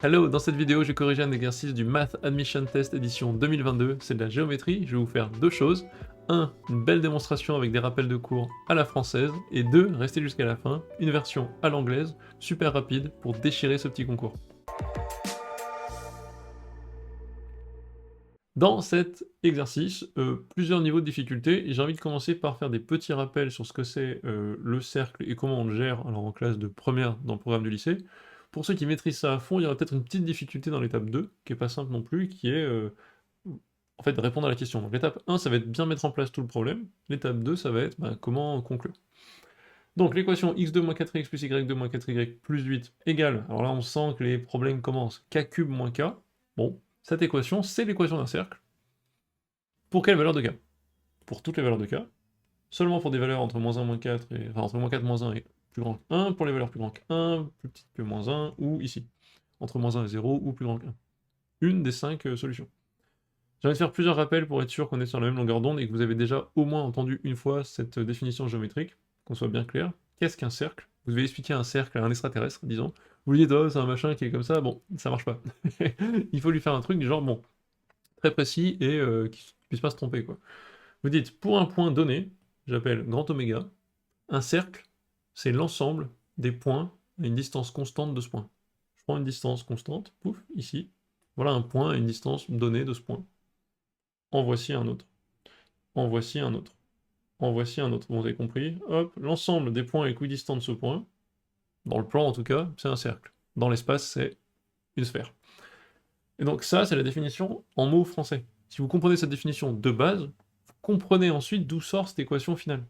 Hello, dans cette vidéo, j'ai corrigé un exercice du Math Admission Test édition 2022, c'est de la géométrie, je vais vous faire deux choses. 1. Une belle démonstration avec des rappels de cours à la française, et 2. Restez jusqu'à la fin, une version à l'anglaise, super rapide pour déchirer ce petit concours. Dans cet exercice, plusieurs niveaux de difficulté, et j'ai envie de commencer par faire des petits rappels sur ce que c'est le cercle et comment on le gère alors en classe de première dans le programme du lycée. Pour ceux qui maîtrisent ça à fond, il y aura peut-être une petite difficulté dans l'étape 2, qui est pas simple non plus, qui est en fait de répondre à la question. Donc l'étape 1, ça va être bien mettre en place tout le problème, l'étape 2, ça va être comment conclure. Donc l'équation x2 moins 4x plus y2 moins 4y plus 8 égale, alors là on sent que les problèmes commencent, k cube moins k. Bon, cette équation, c'est l'équation d'un cercle. Pour quelle valeur de k? Pour toutes les valeurs de k. Seulement pour des valeurs entre moins 1 moins 4, et, enfin entre moins 4 moins 1 et plus grand que 1, pour les valeurs plus grand que 1, plus petites que moins 1, ou ici, entre moins 1 et 0, ou plus grand que 1. Une des 5 solutions. J'ai envie de faire plusieurs rappels pour être sûr qu'on est sur la même longueur d'onde et que vous avez déjà au moins entendu une fois cette définition géométrique, qu'on soit bien clair. Qu'est-ce qu'un cercle? Vous devez expliquer un cercle à un extraterrestre, disons. Vous lui dites, oh, c'est un machin qui est comme ça, bon, ça marche pas. Il faut lui faire un truc du genre, bon, très précis et qui ne puisse pas se tromper, quoi. Vous dites, pour un point donné, j'appelle grand oméga, un cercle, c'est l'ensemble des points à une distance constante de ce point. Je prends une distance constante, pouf, ici. Voilà un point à une distance donnée de ce point. En voici un autre. En voici un autre. En voici un autre. Bon, vous avez compris. Hop, l'ensemble des points équidistants de ce point, dans le plan en tout cas, c'est un cercle. Dans l'espace, c'est une sphère. Et donc ça, c'est la définition en mots français. Si vous comprenez cette définition de base, vous comprenez ensuite d'où sort cette équation finale.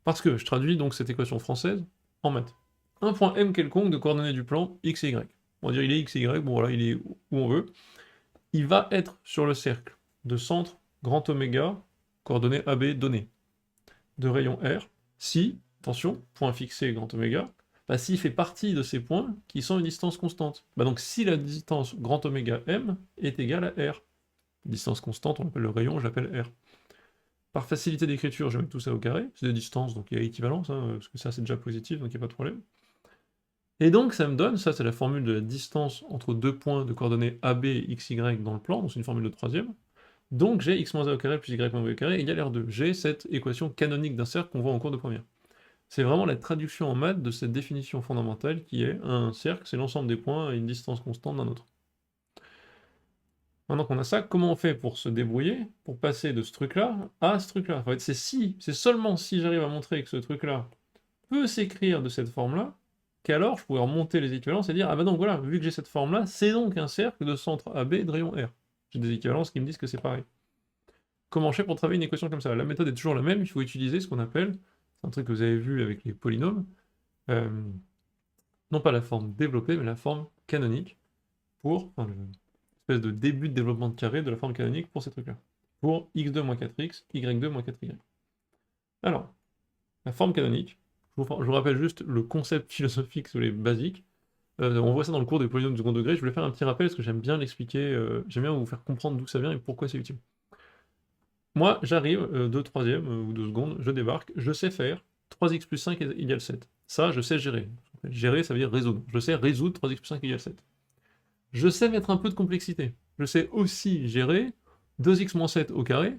Parce que je traduis donc cette équation française en maths. Un point M quelconque de coordonnées du plan x et y. On va dire il est x et y, bon voilà, il est où on veut. Il va être sur le cercle de centre grand oméga, coordonnées AB données, de rayon R, si, attention, point fixé grand oméga, bah, s'il fait partie de ces points qui sont une distance constante. Bah donc si la distance grand oméga M est égale à R, distance constante, on appelle le rayon, j'appelle R. Par facilité d'écriture, je vais mettre tout ça au carré, c'est des distances, donc il y a équivalence, hein, parce que ça c'est déjà positif, donc il n'y a pas de problème. Et donc ça me donne, ça c'est la formule de la distance entre deux points de coordonnées AB et XY dans le plan, donc c'est une formule de troisième. Donc j'ai x moins a au carré plus y moins b au carré égale R2. J'ai cette équation canonique d'un cercle qu'on voit en cours de première. C'est vraiment la traduction en maths de cette définition fondamentale qui est un cercle, c'est l'ensemble des points à une distance constante d'un autre. Maintenant qu'on a ça, comment on fait pour se débrouiller, pour passer de ce truc-là à ce truc-là? En fait, c'est seulement si j'arrive à montrer que ce truc-là peut s'écrire de cette forme-là, qu'alors je pourrais remonter les équivalences et dire, ah bah donc voilà, vu que j'ai cette forme-là, c'est donc un cercle de centre AB de rayon R. J'ai des équivalences qui me disent que c'est pareil. Comment je fais pour travailler une équation comme ça? La méthode est toujours la même, il faut utiliser ce qu'on appelle, c'est un truc que vous avez vu avec les polynômes, euh, non pas la forme développée, mais la forme canonique, pour, enfin, l'espèce de début de développement de carré de la forme canonique pour ces trucs-là. Pour x2 moins 4x, y2 moins 4y. Alors, la forme canonique, je vous rappelle juste le concept philosophique sur les basiques. On voit ça dans le cours des polynômes du second degré, je voulais faire un petit rappel parce que j'aime bien l'expliquer, j'aime bien vous faire comprendre d'où ça vient et pourquoi c'est utile. Moi, j'arrive de troisième ou de seconde, je débarque, je sais faire 3x plus 5 égale 7. Ça, je sais gérer. Gérer, ça veut dire résoudre. Je sais résoudre 3x plus 5 égale 7. Je sais mettre un peu de complexité. Je sais aussi gérer 2x moins 7 au carré,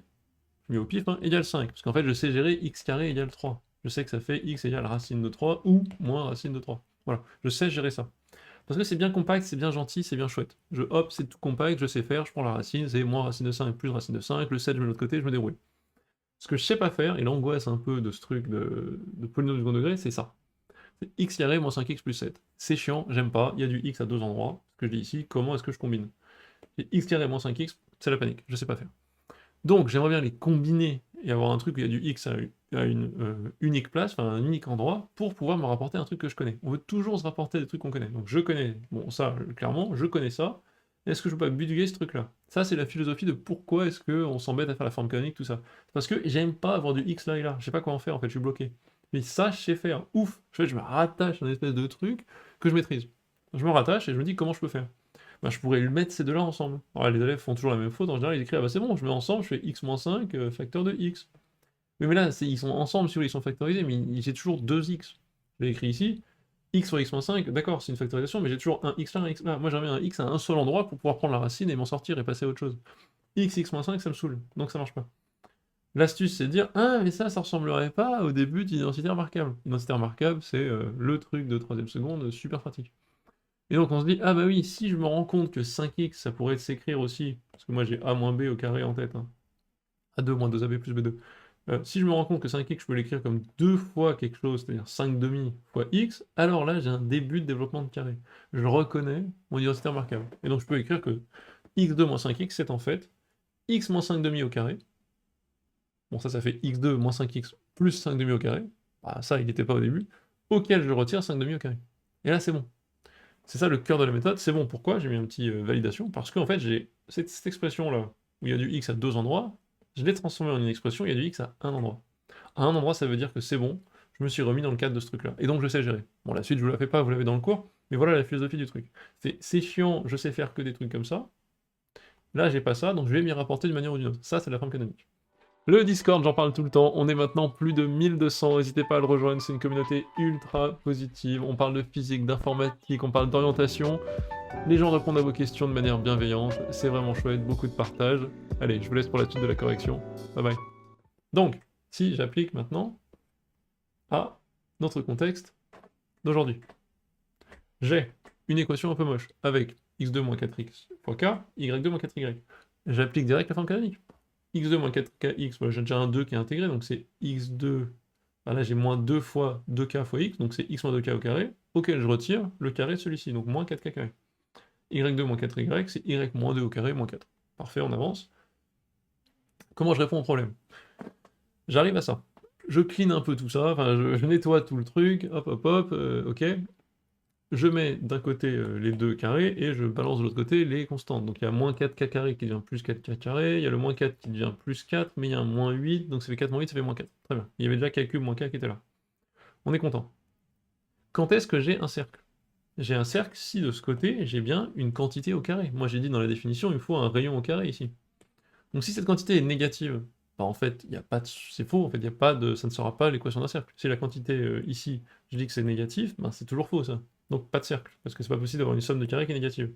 je mets au pif, hein, égale 5. Parce qu'en fait, je sais gérer x carré égale 3. Je sais que ça fait x égale racine de 3 ou moins racine de 3. Voilà, je sais gérer ça. Parce que c'est bien compact, c'est bien gentil, c'est bien chouette. Hop, c'est tout compact, je sais faire, je prends la racine, c'est moins racine de 5 plus racine de 5, le 7 je mets de l'autre côté, je me débrouille. Ce que je sais pas faire, et l'angoisse un peu de ce truc de polynôme du second degré, c'est ça. C'est x carré moins 5x plus 7. C'est chiant, j'aime pas, il y a du x à deux endroits, ce que je dis ici, comment est-ce que je combine? Et x carré moins 5x, c'est la panique, je sais pas faire. Donc j'aimerais bien les combiner et avoir un truc où il y a du x à une unique place, enfin un unique endroit, pour pouvoir me rapporter un truc que je connais. On veut toujours se rapporter des trucs qu'on connaît. Donc je connais, bon ça, clairement, je connais ça. Est-ce que je peux pas bidouiller ce truc-là? Ça, c'est la philosophie de pourquoi est-ce qu'on s'embête à faire la forme canonique, tout ça. Parce que j'aime pas avoir du x là et là. Je sais pas quoi en faire, en fait, je suis bloqué. Mais ça, je sais faire. Ouf! Je me rattache à une espèce de truc que je maîtrise. Je me rattache et je me dis comment je peux faire. Bah, je pourrais mettre ces deux-là ensemble. Alors, les élèves font toujours la même faute, en général ils écrivent, ah bah c'est bon, je mets ensemble, je fais x-5 facteur de x. Mais là, ils sont ensemble, si vous voulez, ils sont factorisés, mais j'ai toujours 2x. Je l'ai écrit ici, x fois x moins 5, d'accord, c'est une factorisation, mais j'ai toujours un x là, un x là. Moi, j'avais un x à un seul endroit pour pouvoir prendre la racine et m'en sortir et passer à autre chose. X moins 5, ça me saoule, donc ça marche pas. L'astuce, c'est de dire, ah, mais ça ressemblerait pas au début d'identité remarquable. Identité remarquable, c'est le truc de troisième seconde, super pratique. Et donc on se dit, ah bah oui, si je me rends compte que 5x, ça pourrait s'écrire aussi, parce que moi j'ai a moins b au carré en tête, hein. A2 moins 2ab plus b2. Si je me rends compte que 5x, je peux l'écrire comme 2 fois quelque chose, c'est-à-dire 5 demi fois x, alors là j'ai un début de développement de carré. Je reconnais mon identité remarquable. Et donc je peux écrire que x2 moins 5x, c'est en fait x moins 5 demi au carré. Bon, ça fait x2 moins 5x plus 5 demi au carré. Bah, ça, il n'était pas au début. Auquel je retire 5 demi au carré. Et là, c'est bon. C'est ça le cœur de la méthode. C'est bon. Pourquoi? J'ai mis un petit validation. Parce qu'en fait, j'ai cette expression-là, où il y a du x à deux endroits, je l'ai transformée en une expression, il y a du x à un endroit. À un endroit, ça veut dire que c'est bon, je me suis remis dans le cadre de ce truc-là. Et donc, je sais gérer. Bon, la suite, je vous la fais pas, vous l'avez dans le cours, mais voilà la philosophie du truc. C'est chiant, je sais faire que des trucs comme ça. Là, j'ai pas ça, donc je vais m'y rapporter d'une manière ou d'une autre. Ça, c'est la forme canonique. Le Discord, j'en parle tout le temps, on est maintenant plus de 1200, n'hésitez pas à le rejoindre, c'est une communauté ultra positive, on parle de physique, d'informatique, on parle d'orientation, les gens répondent à vos questions de manière bienveillante, c'est vraiment chouette, beaucoup de partage. Allez, je vous laisse pour la suite de la correction, bye bye. Donc, si j'applique maintenant à notre contexte d'aujourd'hui, j'ai une équation un peu moche, avec x2 moins 4x fois k, y2 moins 4y. J'applique direct la forme canonique. X2 moins 4kx, j'ai déjà un 2 qui est intégré, donc c'est x2, ah là j'ai moins 2 fois 2k fois x, donc c'est x moins 2k au carré, auquel je retire le carré de celui-ci, donc moins 4k carré. Y2 moins 4y, c'est y moins 2 au carré moins 4. Parfait, on avance. Comment je réponds au problème? J'arrive à ça. Je clean un peu tout ça, enfin je nettoie tout le truc, hop hop hop, ok. Je mets d'un côté les deux carrés et je balance de l'autre côté les constantes. Donc il y a moins 4k carré qui devient plus 4k carré, il y a le moins 4 qui devient plus 4, mais il y a un moins 8, donc ça fait 4 moins 8, ça fait moins 4. Très bien. Il y avait déjà k cube moins k qui était là. On est content. Quand est-ce que j'ai un cercle? J'ai un cercle si de ce côté j'ai bien une quantité au carré. Moi j'ai dit dans la définition, il me faut un rayon au carré ici. Donc si cette quantité est négative, bah en fait, il y a pas de... c'est faux, en fait, il y a pas de... ça ne sera pas l'équation d'un cercle. Si la quantité ici, je dis que c'est négatif, bah c'est toujours faux ça. Donc pas de cercle, parce que c'est pas possible d'avoir une somme de carrés qui est négative.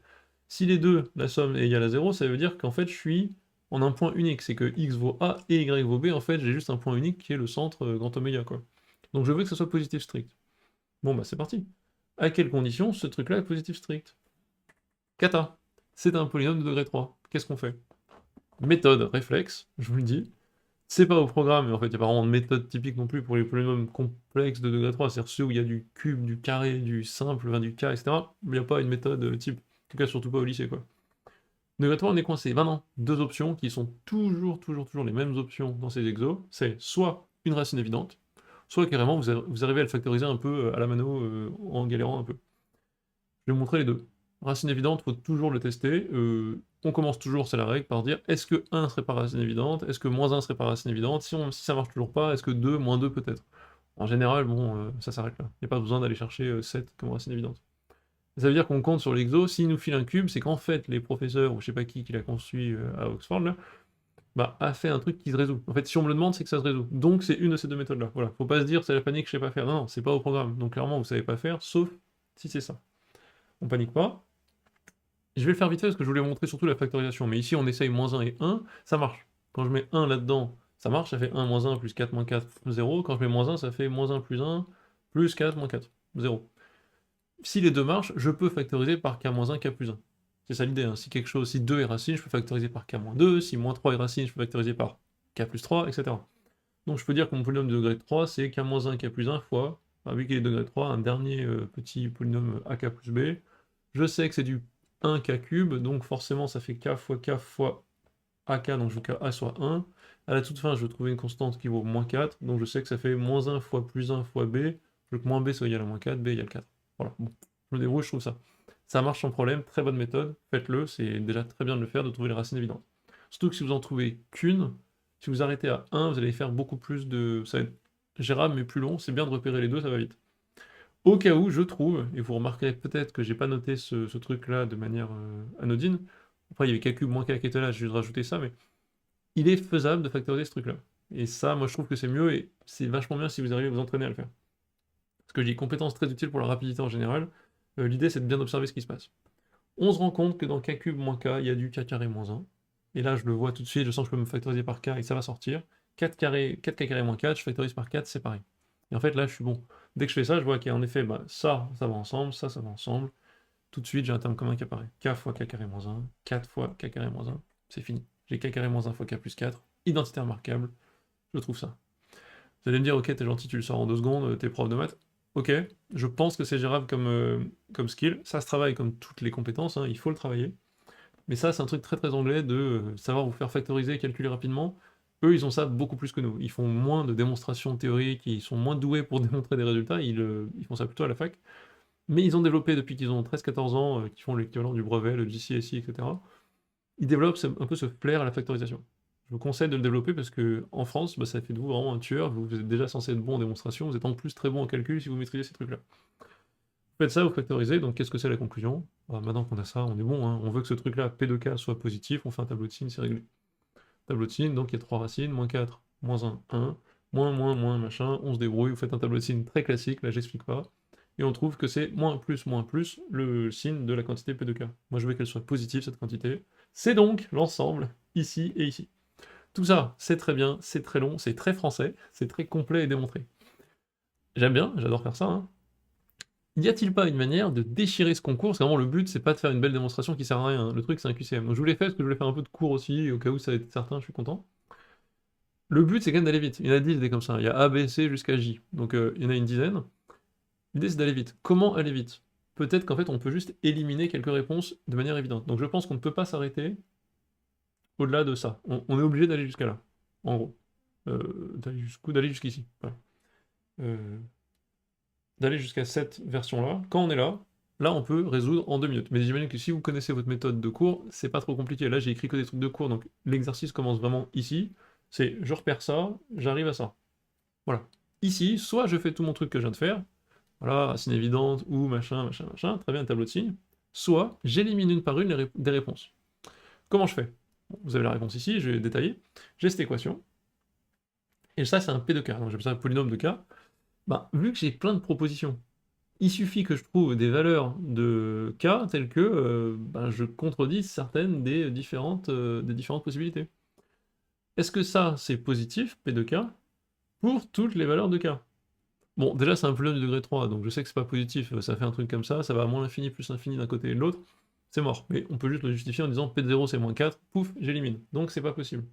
Si les deux, la somme est égale à 0, ça veut dire qu'en fait je suis en un point unique, c'est que x vaut a et y vaut b, en fait j'ai juste un point unique qui est le centre grand oméga, quoi. Donc je veux que ce soit positif strict. Bon bah c'est parti. À quelles conditions ce truc-là est positif strict? Kata, c'est un polynôme de degré 3. Qu'est-ce qu'on fait? Méthode, réflexe, je vous le dis. C'est pas au programme, mais en fait, il n'y a pas vraiment de méthode typique non plus pour les polynômes complexes de degré 3, c'est-à-dire ceux où il y a du cube, du carré, du simple, enfin, du k, etc. Il n'y a pas une méthode type. En tout cas, surtout pas au lycée, quoi. Degré 3, on est coincé. Maintenant, deux options qui sont toujours les mêmes options dans ces exos, c'est soit une racine évidente, soit carrément vous arrivez à le factoriser un peu à la mano en galérant un peu. Je vais vous montrer les deux. Racine évidente, il faut toujours le tester. On commence toujours, c'est la règle, par dire est-ce que 1 serait pas racine évidente? Est-ce que moins 1 serait pas racine évidente? Si ça marche toujours pas, est-ce que 2, moins 2 peut-être? En général, bon, ça s'arrête là. Il n'y a pas besoin d'aller chercher 7 comme racine évidente. Ça veut dire qu'on compte sur l'exo, s'il nous file un cube, c'est qu'en fait, les professeurs, ou je sais pas qui l'a construit à Oxford, là, bah, a fait un truc qui se résout. En fait, si on me le demande, c'est que ça se résout. Donc c'est une de ces deux méthodes-là. Voilà, faut pas se dire c'est la panique, je sais pas faire. Non, non, c'est pas au programme. Donc clairement, vous savez pas faire, sauf si c'est ça. On panique pas. Je vais le faire vite fait parce que je voulais vous montrer surtout la factorisation. Mais ici, on essaye moins 1 et 1, ça marche. Quand je mets 1 là-dedans, ça marche, ça fait 1 moins 1 plus 4 moins 4, 0. Quand je mets moins 1, ça fait moins 1 plus 1 plus 4 moins 4, 0. Si les deux marchent, je peux factoriser par k moins 1, k plus 1. C'est ça l'idée, hein. Si quelque chose, si 2 est racine, je peux factoriser par k moins 2. Si moins 3 est racine, je peux factoriser par k plus 3, etc. Donc je peux dire que mon polynôme de degré 3, c'est k moins 1, k plus 1 fois, vu qu'il est de degré 3, un dernier petit polynôme ak plus b. Je sais que c'est du 1k cube, donc forcément ça fait k fois ak, donc je veux que a soit 1. À la toute fin, je veux trouver une constante qui vaut moins 4, donc je sais que ça fait moins 1 fois plus 1 fois b, je veux que moins b soit égal à moins 4, b égale 4. Voilà, bon, je me débrouille, je trouve ça. Ça marche sans problème, très bonne méthode, faites-le, c'est déjà très bien de le faire, de trouver les racines évidentes. Surtout que si vous en trouvez qu'une, si vous arrêtez à 1, vous allez faire beaucoup plus de... ça va être gérable mais plus long, c'est bien de repérer les deux, ça va vite. Au cas où, je trouve, et vous remarquerez peut-être que j'ai pas noté ce truc-là de manière anodine, après il y avait k cube moins k qui était là, j'ai juste rajouté ça, mais il est faisable de factoriser ce truc-là. Et ça, moi je trouve que c'est mieux, et c'est vachement bien si vous arrivez à vous entraîner à le faire. Parce que je dis compétence très utile pour la rapidité en général, l'idée c'est de bien observer ce qui se passe. On se rend compte que dans k cube moins k, il y a du k carré moins 1. Et là, je le vois tout de suite, je sens que je peux me factoriser par k et ça va sortir. 4 carré, 4k carré moins 4, je factorise par 4, c'est pareil. Et en fait, là, je suis bon. Dès que je fais ça, je vois qu'en effet, bah, ça va ensemble, ça va ensemble. Tout de suite, j'ai un terme commun qui apparaît. K fois k carré moins 1, 4 fois k carré moins 1, c'est fini. J'ai k carré moins 1 fois k plus 4, identité remarquable, je trouve ça. Vous allez me dire, ok, t'es gentil, tu le sors en 2 secondes, t'es prof de maths. Ok, je pense que c'est gérable comme skill. Ça se travaille comme toutes les compétences, hein, il faut le travailler. Mais ça, c'est un truc très très anglais de savoir vous faire factoriser, calculer rapidement. Eux, ils ont ça beaucoup plus que nous. Ils font moins de démonstrations théoriques, ils sont moins doués pour démontrer des résultats, ils font ça plutôt à la fac. Mais ils ont développé depuis qu'ils ont 13-14 ans, qui font l'équivalent du brevet, le GCSE, etc. Ils développent un peu ce flair à la factorisation. Je vous conseille de le développer parce que en France, bah, ça fait de vous vraiment un tueur. Vous êtes déjà censé être bon en démonstration, vous êtes en plus très bon en calcul si vous maîtrisez ces trucs-là. Vous faites ça, vous factorisez, donc qu'est-ce que c'est la conclusion? Bah, maintenant qu'on a ça, on est bon, hein. On veut que ce truc-là, P de K, soit positif, on fait un tableau de signes, c'est réglé. Tableau de signes, donc il y a 3 racines, moins 4, moins 1, 1, moins, machin, on se débrouille, vous faites un tableau de signes très classique, là j'explique pas, et on trouve que c'est moins, plus, le signe de la quantité P de K. Moi je veux qu'elle soit positive, cette quantité. C'est donc l'ensemble, ici et ici. Tout ça, c'est très bien, c'est très long, c'est très français, c'est très complet et démontré. J'aime bien, j'adore faire ça, hein. Y a-t-il pas une manière de déchirer ce concours? Parce que vraiment le but c'est pas de faire une belle démonstration qui sert à rien, hein. Le truc c'est un QCM. Donc je vous l'ai fait parce que je voulais faire un peu de cours aussi, au cas où ça va être certain, je suis content. Le but c'est quand même d'aller vite. Il y en a 10 des comme ça, il y a A, B, C jusqu'à J. Donc il y en a une dizaine. L'idée c'est d'aller vite. Comment aller vite? Peut-être qu'en fait on peut juste éliminer quelques réponses de manière évidente. Donc je pense qu'on ne peut pas s'arrêter au-delà de ça. On est obligé d'aller jusqu'à là, en gros. D'aller jusqu'ici. Voilà. D'aller jusqu'à cette version-là. Quand on est là, on peut résoudre en 2 minutes. Mais j'imagine que si vous connaissez votre méthode de cours, c'est pas trop compliqué. Là, j'ai écrit que des trucs de cours, donc l'exercice commence vraiment ici. C'est je repère ça, j'arrive à ça. Voilà. Ici, soit je fais tout mon truc que je viens de faire, voilà, racine évidente, ou machin, très bien, tableau de signes, soit j'élimine une par une des réponses. Comment je fais? Bon, vous avez la réponse ici, je vais détailler. J'ai cette équation, et ça c'est un P de K, donc j'appelle ça un polynôme de K. Bah, vu que j'ai plein de propositions, il suffit que je trouve des valeurs de K telles que bah, je contredise certaines des différentes possibilités. Est-ce que ça, c'est positif, P de K, pour toutes les valeurs de K? Bon, déjà, c'est un polynôme du degré 3, donc je sais que c'est pas positif, ça fait un truc comme ça va à moins l'infini plus l'infini d'un côté et de l'autre, c'est mort. Mais on peut juste le justifier en disant P de 0 c'est moins 4, pouf, j'élimine. Donc c'est pas possible.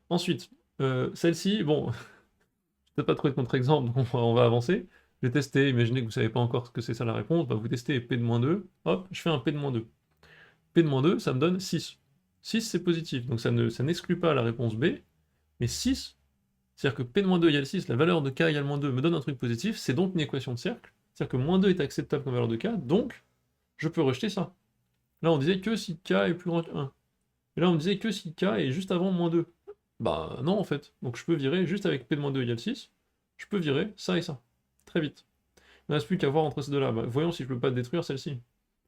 Ensuite, celle-ci, bon, je vais pas trouver de contre-exemple, donc on va avancer. Je vais tester, imaginez que vous savez pas encore ce que c'est ça la réponse, bah vous testez P de moins 2, hop, je fais un P de moins 2. P de moins 2, ça me donne 6. 6 c'est positif, donc ça n'exclut pas la réponse B, mais 6, c'est-à-dire que P de moins 2 égale 6, la valeur de K égale moins 2 me donne un truc positif, c'est donc une équation de cercle, c'est-à-dire que moins 2 est acceptable comme valeur de K, donc je peux rejeter ça. Là on disait que si K est plus grand que 1. Et là on me disait que si K est juste avant moins 2. Bah non en fait, donc je peux virer juste avec P de moins 2 égale 6, je peux virer ça et ça, très vite. Il ne reste plus qu'à voir entre ces deux-là. Bah, voyons si je peux pas détruire celle-ci.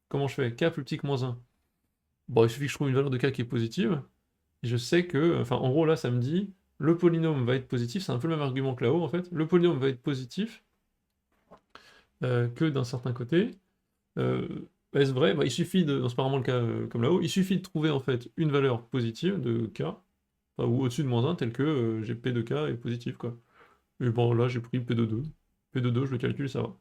Comment je fais? K plus petit que moins 1. Bon, il suffit que je trouve une valeur de K qui est positive, et je sais que, enfin en gros là ça me dit, le polynôme va être positif, c'est un peu le même argument que là-haut en fait, le polynôme va être positif que d'un certain côté. Est-ce vrai? Bah, il suffit de, non c'est pas vraiment le cas comme là-haut, il suffit de trouver en fait une valeur positive de K, enfin, ou au-dessus de moins 1, tel que j'ai P de K est positif quoi. Et bon là j'ai pris P de 2. P de 2, je le calcule, ça va.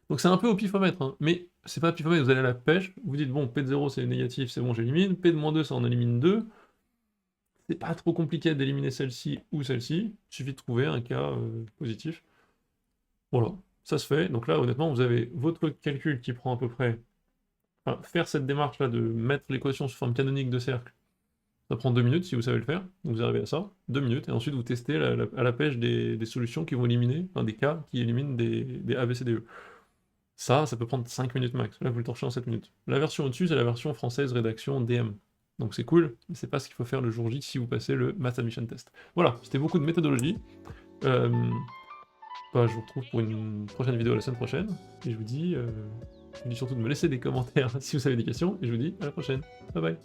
Donc c'est un peu au pifomètre, hein. Mais c'est pas pifomètre, vous allez à la pêche, vous dites bon, P de 0 c'est négatif, c'est bon, j'élimine, P de moins 2 ça en élimine 2. C'est pas trop compliqué d'éliminer celle-ci ou celle-ci, il suffit de trouver un cas positif. Voilà, ça se fait. Donc là, honnêtement, vous avez votre calcul qui prend à peu près... Enfin, faire cette démarche-là de mettre l'équation sous forme canonique de cercle, ça prend 2 minutes si vous savez le faire, donc vous arrivez à ça, 2 minutes, et ensuite vous testez à la pêche des solutions qui vont éliminer, enfin des cas qui éliminent des A, B, C, D, E. Ça peut prendre 5 minutes max, là vous le torchez en 7 minutes. La version au-dessus, c'est la version française rédaction DM. Donc c'est cool, mais c'est pas ce qu'il faut faire le jour J si vous passez le Math Admission Test. Voilà, c'était beaucoup de méthodologie. Bah, je vous retrouve pour une prochaine vidéo la semaine prochaine, et je vous dis surtout de me laisser des commentaires si vous avez des questions, et je vous dis à la prochaine. Bye bye.